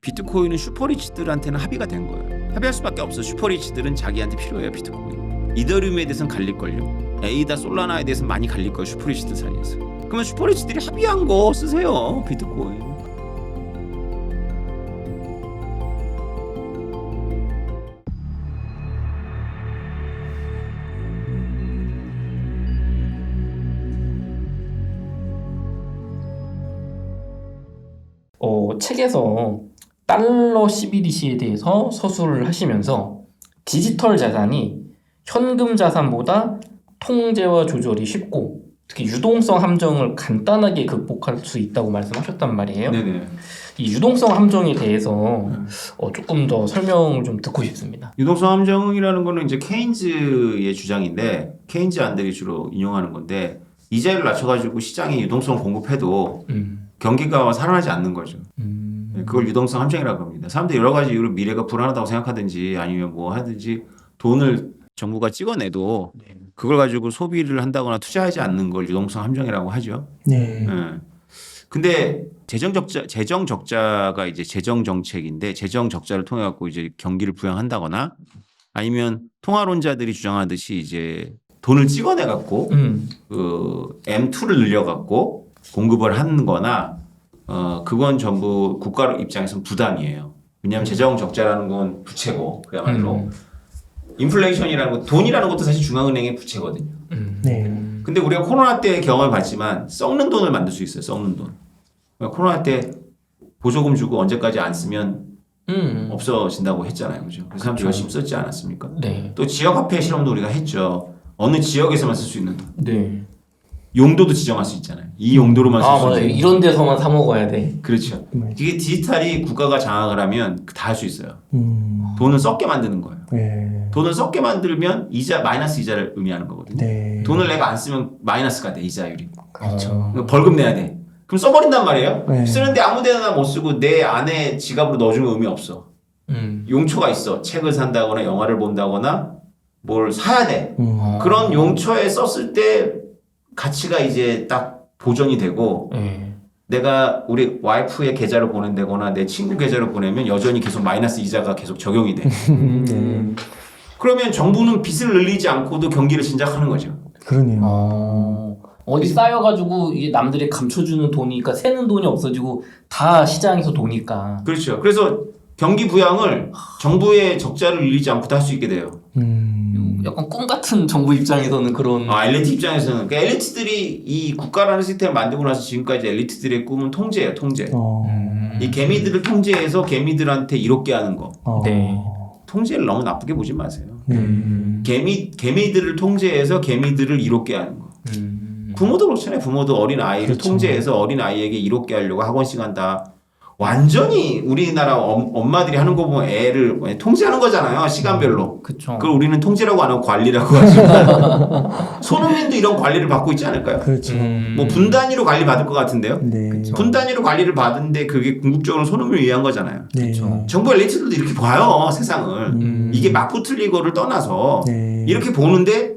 비트코인은 슈퍼리치들한테는 합의가 된 거예요. 합의할 수밖에 없어. 슈퍼리치들은 자기한테 필요해요. 비트코인. 이더리움에 대해서는 갈릴걸요. 에이다 솔라나에 대해서는 많이 갈릴 거예요. 슈퍼리치들 사이에서. 그러면 슈퍼리치들이 합의한 거 쓰세요. 비트코인. 책에서 달러 CBDC에 대해서 서술을 하시면서 디지털 자산이 현금 자산보다 통제와 조절이 쉽고 특히 유동성 함정을 간단하게 극복할 수 있다고 말씀하셨단 말이에요. 네네. 이 유동성 함정에 대해서 조금 더 설명을 좀 듣고 싶습니다. 유동성 함정이라는 거는 이제 케인즈의 주장인데 케인즈안들이 주로 인용하는 건데 이자율을 낮춰가지고 시장에 유동성을 공급해도 경기가 살아나지 않는 거죠. 그걸 유동성 함정이라고 합니다. 사람들이 여러 가지 이유로 미래가 불안하다고 생각하든지 아니면 뭐 하든지 돈을 정부가 찍어내도 그걸 가지고 소비를 한다거나 투자하지 않는 걸 유동성 함정이라고 하죠. 네. 근데 재정 적자가 이제 재정 정책인데 재정 적자를 통해 갖고 이제 경기를 부양한다거나 아니면 통화론자들이 주장하듯이 이제 돈을 찍어내 갖고 그 M2를 늘려 갖고 공급을 하는 거나 그건 전부 국가 입장에서는 부담이에요. 왜냐하면 재정 적자라는 건 부채고 그야말로 인플레이션이라는 것, 돈이라는 것도 사실 중앙은행의 부채거든요. 네. 근데 우리가 코로나 때 경험을 봤지만 썩는 돈을 만들 수 있어요. 썩는 돈. 그러니까 코로나 때 보조금 주고 언제까지 안 쓰면 없어진다고 했잖아요. 그죠? 그래서 사람들이 열심히 썼지 않았습니까? 네. 또 지역화폐 실험도 우리가 했죠. 어느 지역에서만 쓸 수 있는 돈. 네. 용도도 지정할 수 있잖아요. 이 용도로만 쓸 수 맞아요. 있는 이런 데서만 사 먹어야 돼. 그렇죠. 이게 디지털이 국가가 장악을 하면 다 할 수 있어요. 돈을 썩게 만드는 거예요. 네. 돈을 썩게 만들면 이자 마이너스 이자를 의미하는 거거든요. 네. 돈을 내가 안 쓰면 마이너스가 돼 이자율이. 그렇죠. 벌금 내야 돼. 그럼 써버린단 말이에요. 네. 쓰는데 아무데나 못 쓰고 내 안에 지갑으로 넣어주면 의미 없어. 용처가 있어. 책을 산다거나 영화를 본다거나 뭘 사야 돼. 그런 용처에 썼을 때 가치가 이제 딱 보존이 되고 내가 우리 와이프의 계좌를 보낸다거나 내 친구 계좌를 보내면 여전히 계속 마이너스 이자가 계속 적용이 돼. 그러면 정부는 빚을 늘리지 않고도 경기를 진작하는 거죠. 그러네요. 어디 쌓여가지고 이게 남들이 감춰주는 돈이니까 새는 돈이 없어지고 다 시장에서 도니까. 그렇죠. 그래서 경기 부양을 정부의 적자를 늘리지 않고도 할 수 있게 돼요. 약간 꿈 같은 정부 입장에서는 그런. 엘리트 입장에서는. 그러니까 엘리트들이 이 국가라는 시스템을 만들고 나서 지금까지 엘리트들의 꿈은 통제예요, 통제. 이 개미들을 통제해서 개미들한테 이롭게 하는 거. 네. 통제를 너무 나쁘게 보지 마세요. 개미들을 통제해서 개미들을 이롭게 하는 거. 부모도 그렇잖아요. 부모도 어린 아이를 그렇죠. 통제해서 어린 아이에게 이롭게 하려고 학원 시간 다 완전히 우리나라 엄마들이 하는 거 보면 애를 통제하는 거잖아요. 시간별로. 그쵸. 그걸 우리는 통제라고 안 하고 관리라고 하지만 손흥민도 이런 관리를 받고 있지 않을까요? 그렇죠. 뭐 분 단위로 관리 받을 것 같은데요. 네. 분 단위로 관리를 받은데 그게 궁극적으로 손흥민을 위한 거잖아요. 네. 정부 엘리트들도 이렇게 봐요. 세상을. 이게 맞고 틀리고를 떠나서 네. 이렇게 보는데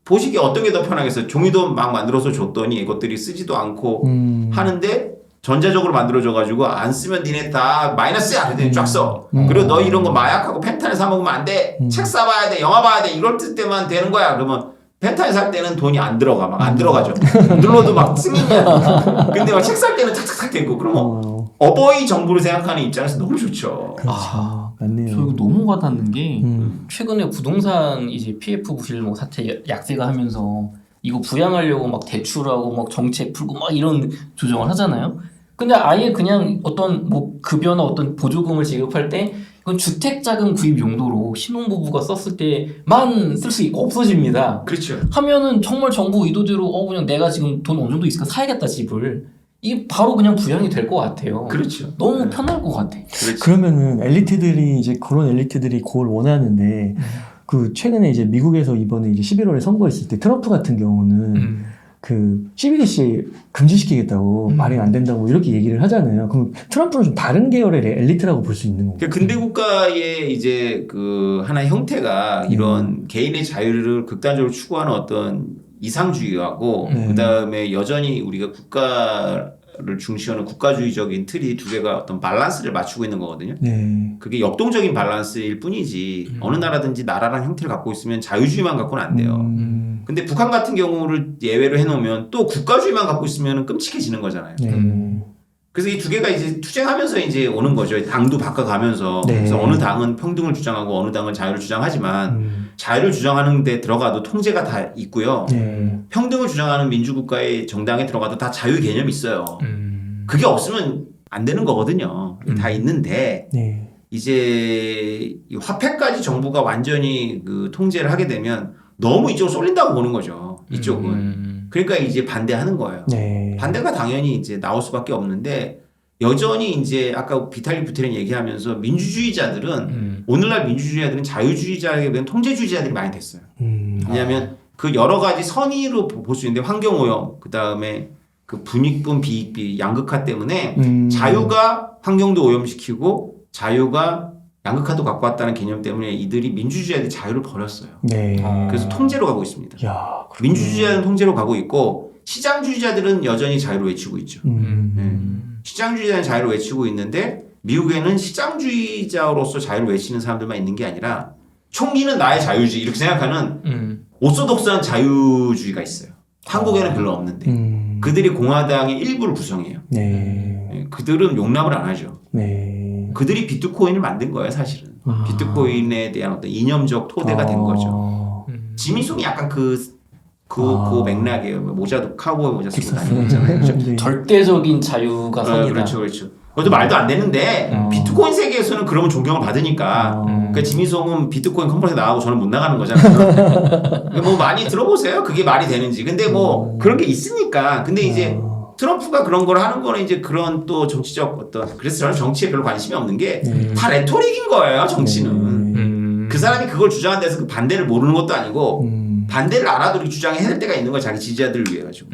보시기에 어떤 게 더 편하겠어요? 종이도 막 만들어서 줬더니 이것들이 쓰지도 않고 하는데 전자적으로 만들어져가지고 안 쓰면 니네 다 마이너스야. 그랬더니 쫙 써. 그리고 너 이런 거 마약하고 펜타닐 사 먹으면 안 돼. 책 사봐야 돼. 영화 봐야 돼. 이럴 때만 되는 거야. 그러면 펜타닐 살 때는 돈이 안 들어가. 막 안 들어가죠. 눌러도 막 승인이야. 근데 막 책 살 때는 탁탁탁 되고. 그러면 어버이 정부를 생각하는 입장에서 너무 좋죠. 그렇죠. 맞네요. 저 이거 너무 와닿는 게 최근에 부동산 이제 PF 부실 뭐 사태 약세가 하면서 이거 부양하려고 막 대출하고 막 정책 풀고 막 이런 조정을 하잖아요. 근데 아예 그냥 어떤 뭐 급여나 어떤 보조금을 지급할 때 이건 주택자금 구입 용도로 신혼부부가 썼을 때만 쓸 수 없어집니다. 그렇죠. 하면은 정말 정부 의도대로 그냥 내가 지금 돈 어느 정도 있으니까 사야겠다 집을. 이게 바로 그냥 부양이 될 것 같아요. 그렇죠. 너무 편할 것 같아. 그러면은 엘리트들이 이제 그런 엘리트들이 그걸 원하는데 그 최근에 이제 미국에서 이번에 이제 11월에 선거했을 때 트럼프 같은 경우는 그 CBDC 금지시키겠다고 말이 안 된다고 이렇게 얘기를 하잖아요. 그럼 트럼프는 좀 다른 계열의 엘리트라고 볼 수 있는 건가요? 근대 국가의 이제 그 하나의 형태가 이런 개인의 자유를 극단적으로 추구하는 어떤 이상주의하고 그다음에 여전히 우리가 국가 중시하는 국가주의적인 틀이 두 개가 어떤 밸런스를 맞추고 있는 거거든요. 네. 그게 역동적인 밸런스일 뿐이지 어느 나라든지 나라랑 형태를 갖고 있으면 자유주의만 갖고는 안 돼요. 근데 북한 같은 경우를 예외로 해놓으면 또 국가주의만 갖고 있으면 끔찍해지는 거잖아요. 네. 그래서 이 두 개가 이제 투쟁하면서 이제 오는 거죠. 당도 바꿔가면서. 네. 그래서 어느 당은 평등을 주장하고 어느 당은 자유를 주장하지만 자유를 주장하는 데 들어가도 통제가 다 있고요. 네. 평등을 주장하는 민주국가의 정당에 들어가도 다 자유 개념이 있어요. 그게 없으면 안 되는 거거든요. 다 있는데 네. 이제 이 화폐까지 정부가 완전히 그 통제를 하게 되면 너무 이쪽으로 쏠린다고 보는 거죠. 이쪽은. 그러니까 이제 반대하는 거예요. 네. 반대가 당연히 이제 나올 수밖에 없는데 여전히 이제 아까 비탈리 부테린 얘기하면서 민주주의자들은 오늘날 민주주의자들은 자유주의자에게는 통제주의자들이 많이 됐어요. 왜냐하면 그 여러 가지 선의로 볼 수 있는데 환경오염 그 다음에 그 분익분 비익비 양극화 때문에 자유가 환경도 오염시키고 자유가 양극화도 갖고 왔다는 개념 때문에 이들이 민주주의자들이 자유를 버렸어요. 네. 그래서 통제로 가고 있습니다. 야, 민주주의자는 통제로 가고 있고 시장주의자들은 여전히 자유를 외치고 있죠. 시장주의자는 자유를 외치고 있는데 미국에는 시장주의자로서 자유를 외치는 사람들만 있는 게 아니라 총기는 나의 자유주의 이렇게 생각하는 오소독스한 자유주의가 있어요. 한국에는 별로 없는데 그들이 공화당의 일부를 구성해요. 네. 그들은 용납을 안 하죠. 네. 그들이 비트코인을 만든 거예요, 사실은. 비트코인에 대한 어떤 이념적 토대가 된 거죠. 지미송이 약간 그 맥락이에요. 모자도 카우보이 모자 쓰고 다니는 거잖아요. 네. 절대적인 자유가 선이다. 그렇죠, 그렇죠. 그것도 말도 안 되는데 비트코인 세계에서는 그러면 존경을 받으니까. 그러니까 지미송은 비트코인 컨퍼런스에 나가고 저는 못 나가는 거잖아요. 뭐 많이 들어보세요. 그게 말이 되는지. 근데 뭐 그런 게 있으니까. 근데 이제 트럼프가 그런 걸 하는 거는 이제 그런 또 정치적 어떤 그래서 저는 정치에 별로 관심이 없는 게 다 레토릭인 거예요. 정치는. 그 사람이 그걸 주장한 데서 그 반대를 모르는 것도 아니고 반대를 알아도 이렇게 주장해낼 때가 있는 거야. 자기 지지자들을 위해 가지고.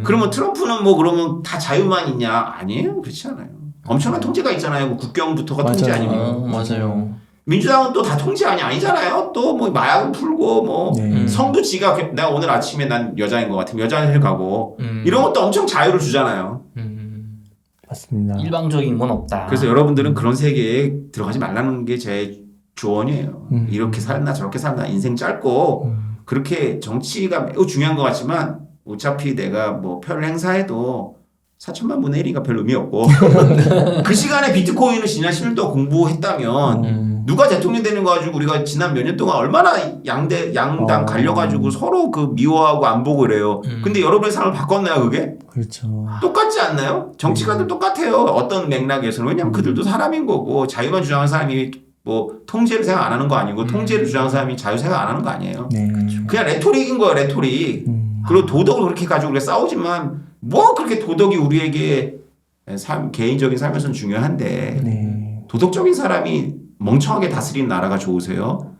그러면 트럼프는 뭐 그러면 다 자유만 있냐? 아니에요. 그렇지 않아요. 엄청난 통제가 있잖아요. 뭐 국경부터가 통제 아닙니까? 맞아요. 민주당은 또 다 통제 아니잖아요. 또 뭐 마약을 풀고 뭐 성도 지가 내가 오늘 아침에 난 여자인 것 같으면 여자를 가고 이런 것도 엄청 자유를 주잖아요. 맞습니다. 일방적인 건 없다. 그래서 여러분들은 그런 세계에 들어가지 말라는 게 제 조언이에요. 이렇게 살나 저렇게 살나 인생 짧고 그렇게 정치가 매우 중요한 것 같지만 어차피 내가 뭐 표를 행사해도 4천만 분의 1이니까 별 의미 없고 그 시간에 비트코인을 지난 10년 동안 공부했다면 누가 대통령 되는 거 가지고 우리가 지난 몇 년 동안 얼마나 양당 갈려가지고 서로 그 미워하고 안 보고 그래요. 근데 여러분의 삶을 바꿨나요 그게? 그렇죠. 똑같지 않나요? 정치가들 똑같아요. 어떤 맥락에서는. 왜냐하면 그들도 사람인 거고 자유만 주장하는 사람이 뭐 통제를 생각 안 하는 거 아니고 통제를 주장하는 사람이 자유 생각 안 하는 거 아니에요. 네. 그냥 레토릭인 거예요. 레토릭. 그리고 도덕을 그렇게 가지고 우리가 싸우지만 뭐 그렇게 도덕이 우리에게 개인적인 삶에서는 중요한데 네. 도덕적인 사람이 멍청하게 다스리는 나라가 좋으세요?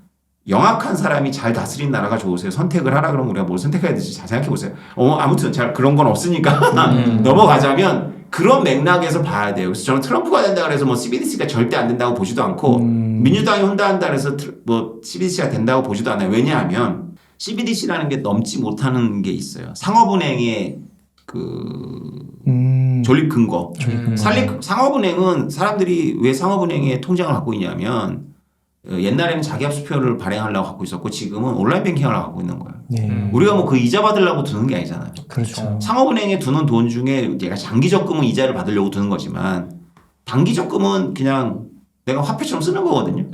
영악한 사람이 잘 다스리는 나라가 좋으세요? 선택을 하라 그러면 우리가 뭘 선택해야 될지 잘 생각해 보세요. 아무튼 잘 그런 건 없으니까 넘어가자면 그런 맥락에서 봐야 돼요. 그래서 저는 트럼프가 된다 그래서 뭐 CBDC가 절대 안 된다고 보지도 않고 민주당이 혼다한다 그래서 뭐 CBDC가 된다고 보지도 않아요. 왜냐하면 CBDC라는 게 넘지 못하는 게 있어요. 상업은행의 존립 근거. 상업은행은 사람들이 왜 상업은행의 통장을 갖고 있냐면 옛날에는 자기합수표를 발행하려고 갖고 있었고 지금은 온라인 뱅킹을 갖고 있는 거예요. 네. 우리가 뭐 그 이자 받으려고 두는 게 아니잖아요. 그렇죠. 상업은행에 두는 돈 중에 내가 장기 적금은 이자를 받으려고 두는 거지만 단기 적금은 그냥 내가 화폐처럼 쓰는 거거든요.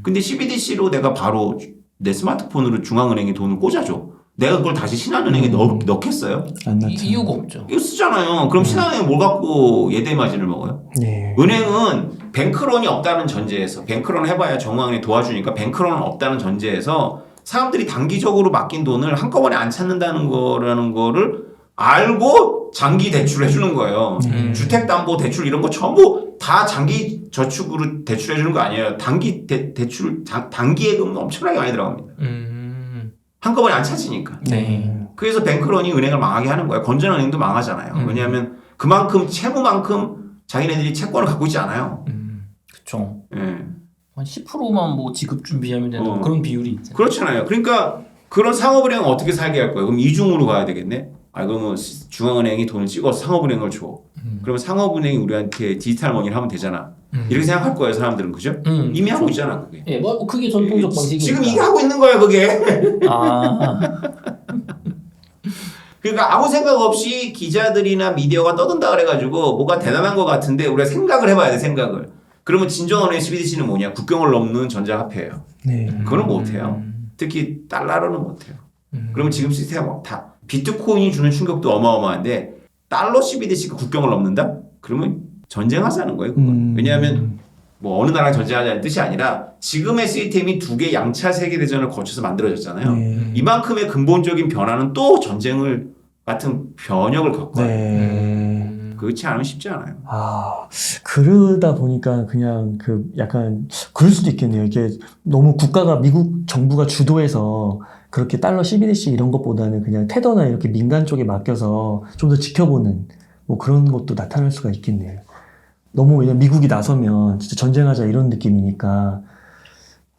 근데 CBDC로 내가 바로 내 스마트폰으로 중앙은행에 돈을 꽂아줘. 내가 그걸 다시 신한은행에 넣겠어요? 안 넣죠. 이유가 없죠. 이거 쓰잖아요. 그럼 신한은행은 뭘 갖고 예대 마진을 먹어요? 네. 은행은 뱅크론이 없다는 전제에서 뱅크론 해봐야 정황에 도와주니까 뱅크론은 없다는 전제에서 사람들이 단기적으로 맡긴 돈을 한꺼번에 안 찾는다는 거라는 거를 알고 장기 대출을 해주는 거예요. 주택담보대출 이런 거 전부 다 장기 저축으로 대출해주는 거 아니에요. 단기 대출 단기예금은 엄청나게 많이 들어갑니다. 한꺼번에 안 찾으니까. 네. 그래서 뱅크런이 은행을 망하게 하는 거예요. 건전은행도 망하잖아요. 왜냐하면 그만큼 채무만큼 자기네들이 채권을 갖고 있지 않아요. 그렇죠. 예. 한 10%만 뭐 지급 준비하면 되는 그런 비율이 있잖아요. 그렇잖아요. 그러니까 그런 상업은행은 어떻게 살게 할 거예요? 그럼 이중으로 가야 되겠네. 그러면 중앙은행이 돈을 찍어서 상업은행을 줘. 그러면 상업은행이 우리한테 디지털 머니를 하면 되잖아. 이렇게 생각할 거예요, 사람들은. 그죠? 이미 하고 있잖아, 그게. 예, 뭐 그게 전통적 방식이니까. 지금 이게 하고 있는 거야, 그게. 아. 그러니까 아무 생각 없이 기자들이나 미디어가 떠든다 그래가지고 뭐가 대단한 것 같은데 우리가 생각을 해봐야 돼, 생각을. 그러면 진정한 CBDC는 뭐냐? 국경을 넘는 전자화폐예요. 네. 그거는 못해요. 특히 달러로는 못해요. 그러면 지금 시스템 다 비트코인이 주는 충격도 어마어마한데 달러 CBDC가 국경을 넘는다? 그러면 전쟁하자는 거예요. 그건. 왜냐하면 뭐 어느 나라랑 전쟁하자는 뜻이 아니라 지금의 시스템이 두 개 양차 세계대전을 거쳐서 만들어졌잖아요. 네. 이만큼의 근본적인 변화는 또 전쟁을 같은 변혁을 겪어요. 네. 그렇지 않으면 쉽지 않아요. 그러다 보니까 그냥 약간 그럴 수도 있겠네요. 이게 너무 국가가 미국 정부가 주도해서 그렇게 달러 CBDC 이런 것보다는 그냥 테더나 이렇게 민간 쪽에 맡겨서 좀 더 지켜보는 뭐 그런 것도 나타날 수가 있겠네요. 너무 왜냐면 미국이 나서면 진짜 전쟁하자 이런 느낌이니까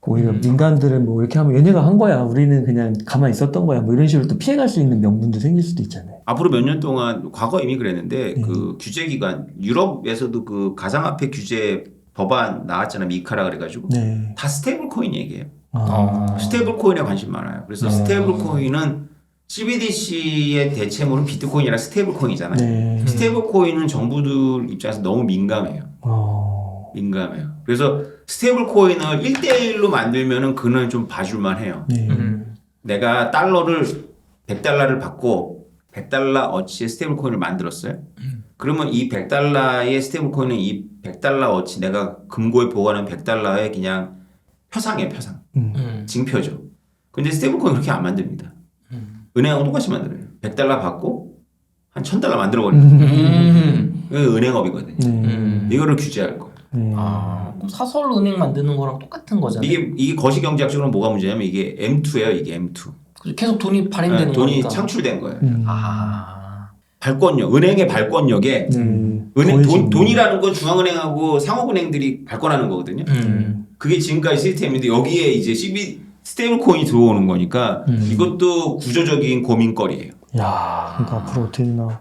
오히려 민간들은 뭐 이렇게 하면 얘네가 한 거야. 우리는 그냥 가만히 있었던 거야. 뭐 이런 식으로 또 피해갈 수 있는 명분도 생길 수도 있잖아요. 앞으로 몇 년 동안 과거 이미 그랬는데 그 규제기관 유럽에서도 그 가상화폐 규제 법안 나왔잖아요. 미카라 그래가지고 네. 다 스테이블 코인 얘기예요. 아. 스테이블 코인에 관심 많아요. 그래서 스테이블 코인은 CBDC의 대체물은 비트코인이라 스테이블 코인이잖아요. 네. 스테이블 코인은 정부들 입장에서 너무 민감해요. 민감해요. 그래서 스테이블 코인을 1대1로 만들면은 그는 좀 봐줄만 해요. 네. 내가 달러를 100달러를 받고 100달러 어치의 스테이블 코인을 만들었어요. 그러면 이 100달러의 스테이블 코인은 이 100달러 어치 내가 금고에 보관한 100달러의 그냥 표상이에요, 표상. 징표죠. 근데 스테이블 코인 그렇게 안 만듭니다. 은행하고 똑같이 만들어요. 100달러 받고 한 1000달러 만들어 버립니다. 이거 은행업이거든요. 이거를 규제할 거예요. 그럼 사설 은행 만드는 거랑 똑같은 거잖아요. 이게 거시경제학적으로 뭐가 문제냐면 이게 M2예요. 이게 M2. 계속 돈이 발행되는 돈이 거니까. 창출된 거예요. 아. 발권력, 은행의 발권력에 돈이라는 건 중앙은행하고 상업은행들이 발권하는 거거든요. 그게 지금까지 시스템인데 여기에 이제 스테이블 코인이 들어오는 거니까 이것도 구조적인 고민거리예요. 야, 그러니까 앞으로 어떻게 되나.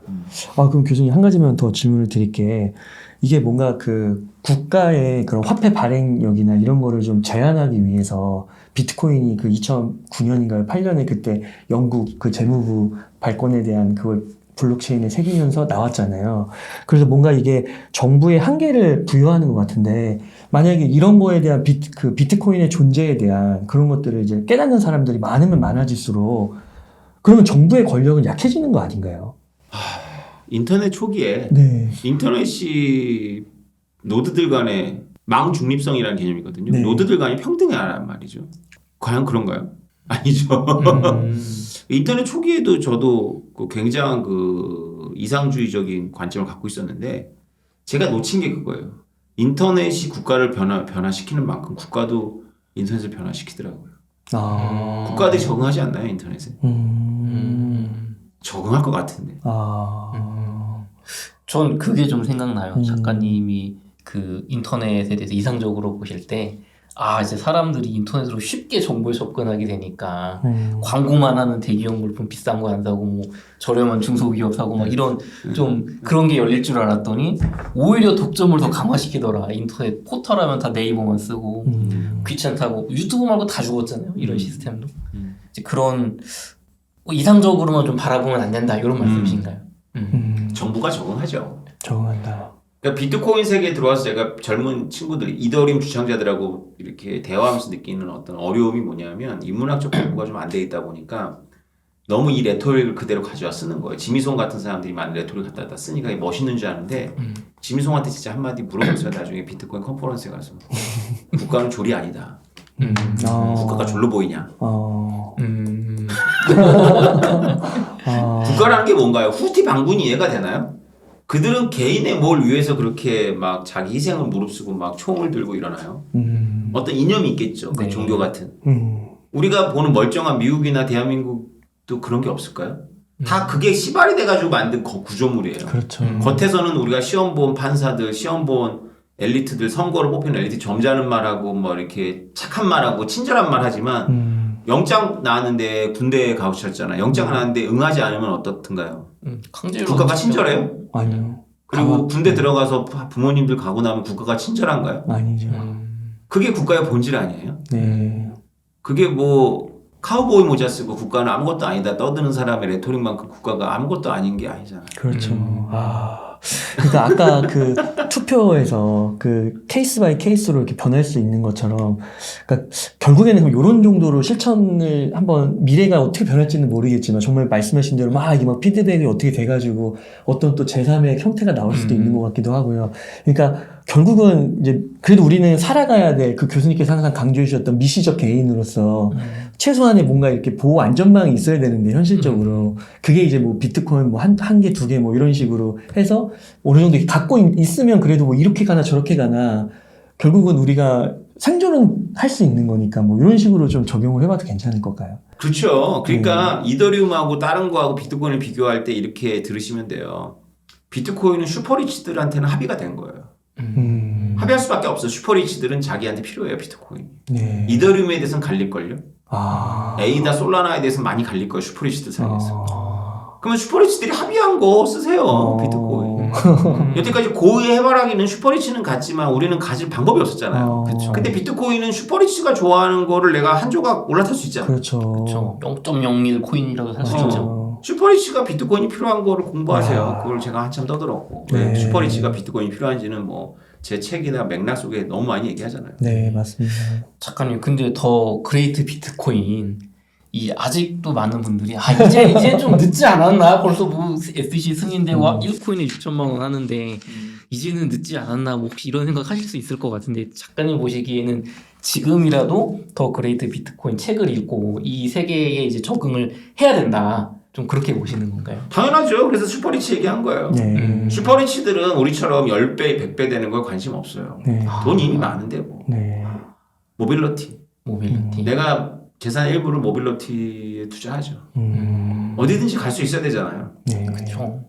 그럼 교수님 한 가지만 더 질문을 드릴게. 이게 뭔가 그 국가의 그런 화폐 발행력이나 이런 거를 좀 제한하기 위해서 비트코인이 그 2009년인가요? 8년에 그때 영국 그 재무부 발권에 대한 그걸 블록체인에 새기면서 나왔잖아요. 그래서 뭔가 이게 정부의 한계를 부여하는 것 같은데 만약에 이런 거에 대한 비트코인의 존재에 대한 그런 것들을 이제 깨닫는 사람들이 많으면 많아질수록 그러면 정부의 권력은 약해지는 거 아닌가요? 인터넷 초기에 네. 인터넷이 노드들 간의 망중립성이라는 개념이거든요. 네. 노드들 간이 평등하란 말이죠. 과연 그런가요? 아니죠. 인터넷 초기에도 저도 그 굉장한 그 이상주의적인 관점을 갖고 있었는데 제가 놓친 게 그거예요. 인터넷이 국가를 변화시키는 만큼 국가도 인터넷을 변화시키더라고요. 국가들이 적응하지 않나요, 인터넷에? 적응할 것 같은데. 전 그게 좀 생각나요. 작가님이 그 인터넷에 대해서 이상적으로 보실 때 이제 사람들이 인터넷으로 쉽게 정보에 접근하게 되니까 광고만 하는 대기업 물품 비싼 거 안 사고 뭐 저렴한 중소기업 사고 막 이런 좀 그런 게 열릴 줄 알았더니 오히려 독점을 더 강화시키더라. 인터넷 포털 하면 다 네이버만 쓰고 귀찮다고 유튜브 말고 다 죽었잖아요. 이런 시스템도. 이제 그런 이상적으로만 좀 바라보면 안 된다 이런 말씀이신가요? 정부가 적응하죠. 적응한다. 그러니까 비트코인 세계에 들어와서 제가 젊은 친구들, 이더리움 주창자들하고 이렇게 대화하면서 느끼는 어떤 어려움이 뭐냐면 인문학적 공부가 좀 안 돼 있다 보니까 너무 이 레토릭을 그대로 가져와 쓰는 거예요. 지미송 같은 사람들이 많은 레토릭 갖다 쓰니까 멋있는 줄 아는데 지미송한테 진짜 한마디 물어보세요. 나중에 비트코인 컨퍼런스에 가서 국가는 졸이 아니다. 국가가 졸로 보이냐? 국가라는 게 뭔가요? 후티 방군이 이해가 되나요? 그들은 개인의 뭘 위해서 그렇게 막 자기 희생을 무릅쓰고 막 총을 들고 일어나요? 어떤 이념이 있겠죠. 그 종교 같은. 우리가 보는 멀쩡한 미국이나 대한민국도 그런 게 없을까요? 다 그게 시발이 돼가지고 만든 구조물이에요. 그렇죠. 겉에서는 우리가 시험 본 판사들, 시험 본 엘리트들, 선거를 뽑히는 엘리트 점잖은 말하고 뭐 이렇게 착한 말하고 친절한 말 하지만 영장 나왔는데 군대에 가오셨잖아요. 영장 나왔는데 응하지 않으면 어떻든가요? 강제로 국가가 친절해요? 아니요. 그리고 군대 들어가서 부모님들 가고 나면 국가가 친절한가요? 아니죠. 그게 국가의 본질 아니에요? 네. 그게 뭐 카우보이 모자 쓰고 국가는 아무것도 아니다 떠드는 사람의 레토릭만큼 국가가 아무것도 아닌 게 아니잖아요. 그렇죠. 그러니까 아까 그 투표에서 그 케이스 바이 케이스로 이렇게 변할 수 있는 것처럼, 그러니까 결국에는 그럼 이런 정도로 실천을 한번 미래가 어떻게 변할지는 모르겠지만 정말 말씀하신 대로 막 이게 막 피드백이 어떻게 돼가지고 어떤 또 제3의 형태가 나올 수도 있는 것 같기도 하고요. 그러니까 결국은 이제 그래도 우리는 살아가야 될 그 교수님께서 항상 강조해 주셨던 미시적 개인으로서 최소한의 뭔가 이렇게 보호 안전망이 있어야 되는데 현실적으로 그게 이제 뭐 비트코인 뭐 한 개, 두 개 뭐 이런 식으로 해서 어느 정도 갖고 있으면 그래도 뭐 이렇게 가나 저렇게 가나 결국은 우리가 생존은 할 수 있는 거니까 뭐 이런 식으로 좀 적용을 해봐도 괜찮을 걸까요? 그렇죠. 그러니까 이더리움하고 다른 거하고 비트코인을 비교할 때 이렇게 들으시면 돼요. 비트코인은 슈퍼리치들한테는 합의가 된 거예요. 합의할 수밖에 없어. 슈퍼리치들은 자기한테 필요해요, 비트코인이. 네. 이더리움에 대해서는 갈릴걸요? 아. 에이다 솔라나에 대해서는 많이 갈릴 거예요, 슈퍼리치들 사이에서. 그러면 슈퍼리치들이 합의한 거 쓰세요, 비트코인. 여태까지 고의의 해바라기는 슈퍼리치는 갔지만 우리는 가질 방법이 없었잖아요. 그렇죠. 근데 비트코인은 슈퍼리치가 좋아하는 거를 내가 한 조각 올라탈 수 있잖아. 그렇죠. 그렇죠. 0.01 코인이라고 살 수 있죠. 슈퍼리치가 비트코인이 필요한 거를 공부하세요. 아. 그걸 제가 한참 떠들었고. 네. 슈퍼리치가 비트코인이 필요한지는 뭐 제 책이나 맥락 속에 너무 많이 얘기하잖아요. 네, 맞습니다. 작가님, 근데 더 그레이트 비트코인 이 아직도 많은 분들이 이제 좀 늦지 않았나? 벌써 뭐 SEC 승인되고 1코인에 6천만 원 하는데 이제는 늦지 않았나? 뭐 혹시 이런 생각하실 수 있을 것 같은데 작가님 보시기에는 지금이라도 더 그레이트 비트코인 책을 읽고 이 세계에 이제 적응을 해야 된다. 좀 그렇게 보시는 건가요? 당연하죠. 그래서 슈퍼리치 얘기한 거예요. 네. 슈퍼리치들은 우리처럼 10배, 100배 되는 걸 관심 없어요. 네. 돈 이미 많은데 뭐. 네. 모빌리티. 모빌리티. 내가 재산 일부를 모빌리티에 투자하죠. 어디든지 갈 수 있어야 되잖아요. 네. 그렇죠.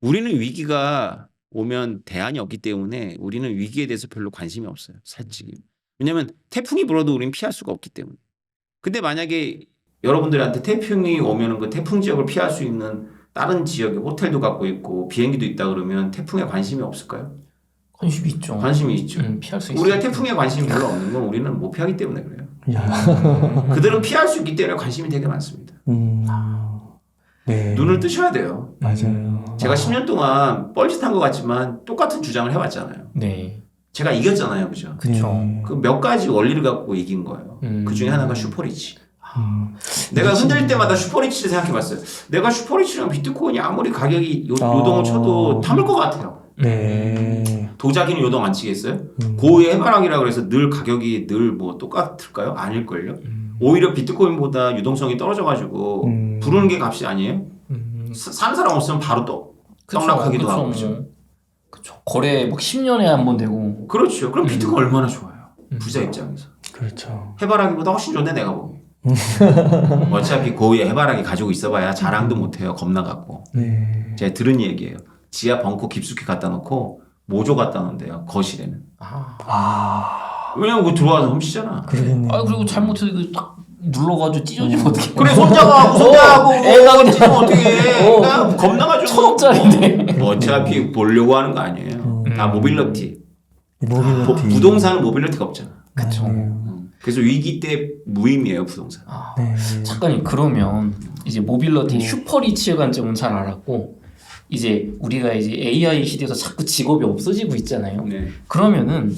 우리는 위기가 오면 대안이 없기 때문에 우리는 위기에 대해서 별로 관심이 없어요. 솔직히. 왜냐하면 태풍이 불어도 우리는 피할 수가 없기 때문에. 근데 만약에 여러분들한테 태풍이 오면은 그 태풍 지역을 피할 수 있는 다른 지역에 호텔도 갖고 있고 비행기도 있다 그러면 태풍에 관심이 없을까요? 관심이 있죠. 관심이 있죠. 피할 수 있어요. 우리가 태풍에 관심이 별로 없는 건 우리는 못 피하기 때문에 그래요. 야. 그들은 피할 수 있기 때문에 관심이 되게 많습니다. 네. 눈을 뜨셔야 돼요. 맞아요. 제가 10년 동안 뻘짓한 것 같지만 똑같은 주장을 해왔잖아요. 네. 제가 이겼잖아요. 그죠? 그렇죠. 네. 그 몇 가지 원리를 갖고 이긴 거예요. 그 중에 하나가 슈퍼리치. 내가 그렇지. 흔들릴 때마다 슈퍼리치를 생각해봤어요. 내가 슈퍼리치랑 비트코인이 아무리 가격이 요동을 쳐도 담을 것 같아요. 네. 도자기는 요동 안 치겠어요? 고의 해바라기라고 해서 늘 가격이 늘 뭐 똑같을까요? 아닐걸요? 오히려 비트코인보다 유동성이 떨어져가지고 부르는 게 값이 아니에요? 사는 사람 없으면 바로 또 떡락하기도 하고 그죠? 그렇죠. 거래 막 10년에 한 번 되고. 그렇죠. 그럼 비트코인 얼마나 좋아요? 부자 입장에서. 그렇죠. 해바라기보다 훨씬 좋네 내가 보기. 어차피 고위에 해바라기 가지고 있어봐야 자랑도 못해요. 겁나 갖고. 네. 제가 들은 얘기예요. 지하 벙커 깊숙이 갖다 놓고 모조 갖다 놓은데요. 거실에는. 왜냐면 그거 들어와서 훔치잖아. 그러겠네요. 그리고 잘못해서 이거 딱 눌러가지고 찢어지면 어떡해. 그래 손자가 애가 찢으면 어떻게 해. 그냥 겁나가지고. 1,000원짜리인데. 어차피 보려고 하는 거 아니에요. 다 모빌리티. 모빌리티. 부동산은 모빌리티가 없잖아. 그쵸. 그래서 위기 때 무의미해요 부동산. 네. 작가님, 그러면 이제 모빌리티 슈퍼리치의 관점은 잘 알았고 이제 우리가 이제 AI 시대에서 자꾸 직업이 없어지고 있잖아요. 네. 그러면은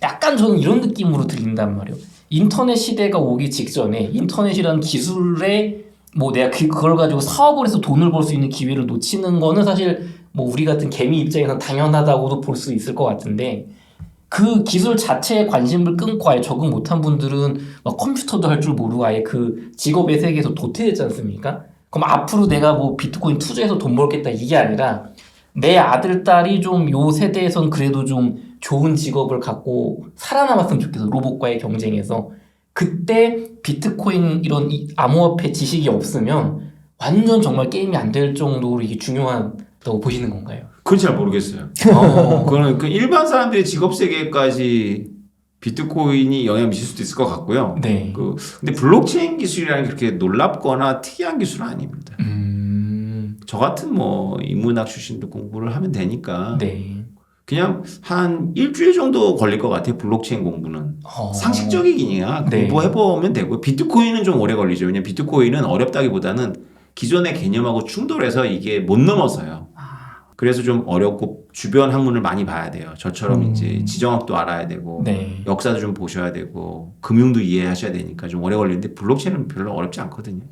약간 저는 이런 느낌으로 들린단 말이에요. 인터넷 시대가 오기 직전에 인터넷이라는 기술에 뭐 내가 그걸 가지고 사업을 해서 돈을 벌 수 있는 기회를 놓치는 거는 사실 뭐 우리 같은 개미 입장에서는 당연하다고도 볼 수 있을 것 같은데 그 기술 자체에 관심을 끊고 아예 적응 못한 분들은 막 컴퓨터도 할 줄 모르고 아예 그 직업의 세계에서 도태됐지 않습니까? 그럼 앞으로 내가 뭐 비트코인 투자해서 돈 벌겠다 이게 아니라 내 아들, 딸이 좀 요 세대에선 그래도 좀 좋은 직업을 갖고 살아남았으면 좋겠어. 로봇과의 경쟁에서. 그때 비트코인 이런 암호화폐 지식이 없으면 완전 정말 게임이 안 될 정도로 이게 중요하다고 보시는 건가요? 그건 잘 모르겠어요. 그거는 그 일반 사람들의 직업 세계까지 비트코인이 영향 미칠 수도 있을 것 같고요. 네. 근데 블록체인 기술이라는 게 그렇게 놀랍거나 특이한 기술은 아닙니다. 저 같은 뭐 인문학 출신도 공부를 하면 되니까 네. 그냥 한 일주일 정도 걸릴 것 같아요. 블록체인 공부는. 상식적이기냐 네. 공부해보면 되고 비트코인은 좀 오래 걸리죠. 왜냐면 비트코인은 어렵다기보다는 기존의 개념하고 충돌해서 이게 못 넘어서요. 그래서 좀 어렵고 주변 학문을 많이 봐야 돼요. 저처럼 이제 지정학도 알아야 되고 네. 역사도 좀 보셔야 되고 금융도 이해하셔야 되니까 좀 오래 걸리는데 블록체인은 별로 어렵지 않거든요.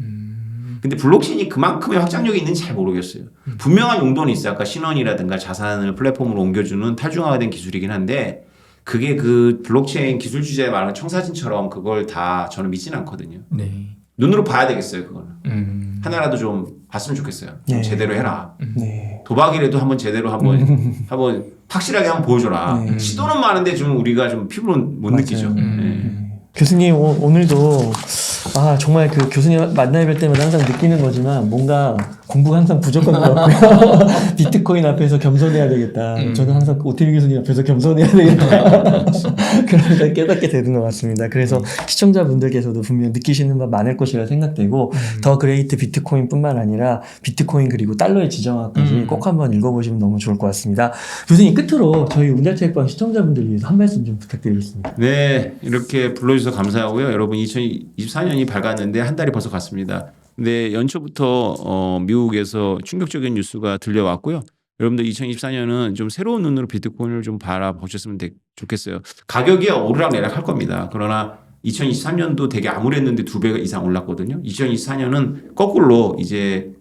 근데 블록체인이 그만큼의 확장력이 있는지 잘 모르겠어요. 분명한 용도는 있어요. 아까 신원이라든가 자산을 플랫폼으로 옮겨주는 탈중화가 된 기술이긴 한데 그게 그 블록체인 기술 주자의 말하는 청사진처럼 그걸 다 저는 믿지는 않거든요. 네. 눈으로 봐야 되겠어요. 그거는. 하나라도 좀 봤으면 좋겠어요. 좀 네. 제대로 해라. 네. 도박이라도 한번 제대로 한번 확실하게 한번 보여줘라. 네. 시도는 많은데 좀 우리가 좀 피부로 못 맞아요. 느끼죠. 네. 교수님 오늘도 정말 그 교수님 만나 뵐 때마다 항상 느끼는 거지만 뭔가 공부가 항상 부족한 것 같고요. 비트코인 앞에서 겸손해야 되겠다. 저는 항상 오태민 교수님 앞에서 겸손해야 되겠다. 그런 걸 깨닫게 되는 것 같습니다. 그래서 시청자분들께서도 분명 느끼시는 바 많을 것이라 생각되고 더 그레이트 비트코인뿐만 아니라 비트코인 그리고 달러의 지정학까지 꼭 한번 읽어보시면 너무 좋을 것 같습니다. 교수님 끝으로 저희 운자체육방 시청자분들 위해서 한 말씀 좀 부탁드리겠습니다. 네, 이렇게 불러주셔서 감사하고요. 여러분 2024년이 밝았는데 한 달이 벌써 갔습니다. 근데 연초부터 미국에서 충격적인 뉴스가 들려왔고요. 여러분들 2024년은 좀 새로운 눈으로 비트코인을 좀 바라보셨으면 좋겠어요. 가격이 오르락내락 할 겁니다. 그러나 2023년도 되게 암울했는데 2배 이상 올랐거든요. 2024년은 거꾸로 이제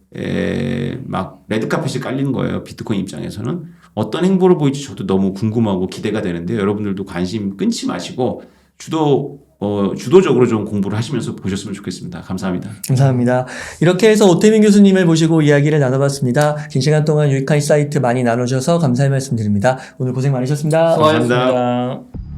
막 레드카펫이 깔리는 거예요. 비트코인 입장에서는. 어떤 행보를 보일지 저도 너무 궁금하고 기대가 되는데 여러분들도 관심 끊지 마시고 주도적으로 좀 공부를 하시면서 보셨으면 좋겠습니다. 감사합니다. 감사합니다. 이렇게 해서 오태민 교수님을 모시고 이야기를 나눠봤습니다. 긴 시간 동안 유익한 사이트 많이 나눠주셔서 감사의 말씀드립니다. 오늘 고생 많으셨습니다. 수고하셨습니다. 감사합니다.